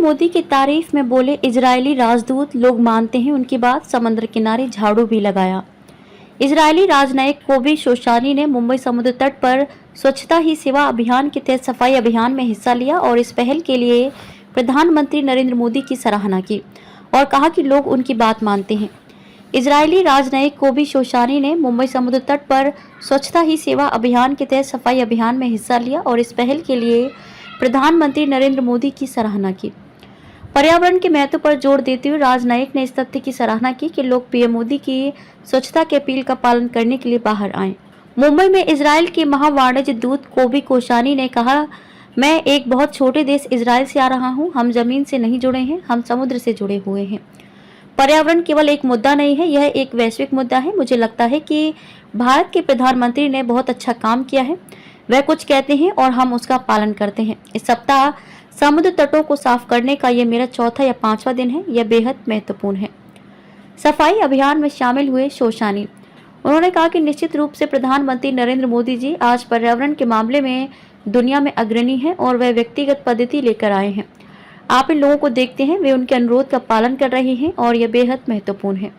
मोदी की तारीफ में बोले इजरायली राजदूत, लोग मानते हैं उनकी बात, समुद्र किनारे झाड़ू भी लगाया। इजरायली राजनयिक कोबी शोशानी ने मुंबई समुद्र तट पर स्वच्छता ही सेवा अभियान के तहत सफाई अभियान में हिस्सा लिया और इस पहल के लिए प्रधानमंत्री नरेंद्र मोदी की सराहना की और कहा कि लोग उनकी बात मानते हैं। इजरायली राजनयिक कोबी शोशानी ने मुंबई समुद्र तट पर स्वच्छता ही सेवा अभियान के तहत सफाई अभियान में हिस्सा लिया और इस पहल के लिए प्रधानमंत्री नरेंद्र मोदी की सराहना की। पर्यावरण के महत्व पर जोर देते हुए राजनयिक ने इस तथ्य की सराहना की कि लोग पीएम मोदी की स्वच्छता के अपील का पालन करने के लिए बाहर आए। मुंबई में इजराइल के महावाणिज्य दूत कोबी कोशानी ने कहा, मैं एक बहुत छोटे देश इजराइल से आ रहा हूं। हम जमीन से नहीं जुड़े हैं, हम समुद्र से जुड़े हुए हैं। पर्यावरण केवल एक मुद्दा नहीं है, यह एक वैश्विक मुद्दा है। मुझे लगता है कि भारत के प्रधानमंत्री ने बहुत अच्छा काम किया है। वह कुछ कहते हैं और हम उसका पालन करते हैं। इस सप्ताह समुद्र तटों को साफ करने का यह मेरा चौथा या पांचवा दिन है। यह बेहद महत्वपूर्ण है। सफाई अभियान में शामिल हुए शोशानी, उन्होंने कहा कि निश्चित रूप से प्रधानमंत्री नरेंद्र मोदी जी आज पर्यावरण के मामले में दुनिया में अग्रणी हैं और वह व्यक्तिगत पद्धति लेकर आए हैं। आप इन लोगों को देखते हैं, वे उनके अनुरोध का पालन कर रहे हैं और यह बेहद महत्वपूर्ण है।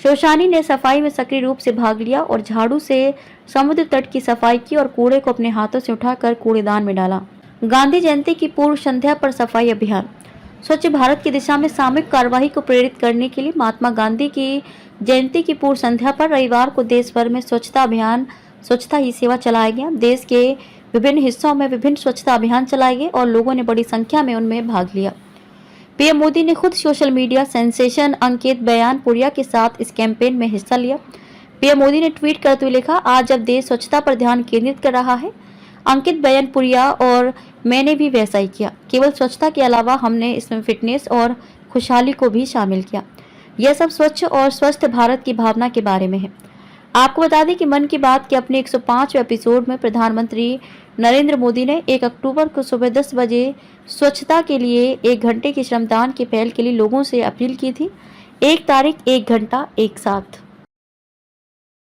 शोशानी ने सफाई में सक्रिय रूप से भाग लिया और झाड़ू से समुद्र तट की सफाई की और कूड़े को अपने हाथों से उठाकर कूड़ेदान में डाला। गांधी जयंती की पूर्व संध्या पर सफाई अभियान। स्वच्छ भारत की दिशा में सामूहिक कार्यवाही को प्रेरित करने के लिए महात्मा गांधी की जयंती की पूर्व संध्या पर रविवार को देश भर में स्वच्छता अभियान स्वच्छता ही सेवा चलाया गया। देश के विभिन्न हिस्सों में विभिन्न स्वच्छता अभियान चलाए गए और लोगों ने बड़ी संख्या में उनमें भाग लिया। पीएम मोदी ने खुद सोशल मीडिया सेंसेशन अंकित बयानपुरिया के साथ इस कैंपेन में हिस्सा लिया। पीएम मोदी ने ट्वीट करते हुए लिखा, आज जब देश स्वच्छता पर ध्यान केंद्रित कर रहा है, अंकित बयानपुरिया और मैंने भी वैसा ही किया। केवल स्वच्छता के अलावा हमने इसमें फिटनेस और खुशहाली को भी शामिल किया। यह सब स्वच्छ और स्वस्थ भारत की भावना के बारे में है। आपको बता दें कि मन की बात के अपने 105वें एपिसोड में प्रधानमंत्री नरेंद्र मोदी ने 1 अक्टूबर को सुबह 10 बजे स्वच्छता के लिए 1 घंटे के श्रमदान की पहल के लिए लोगों से अपील की थी। 1 तारीख 1 घंटा एक साथ।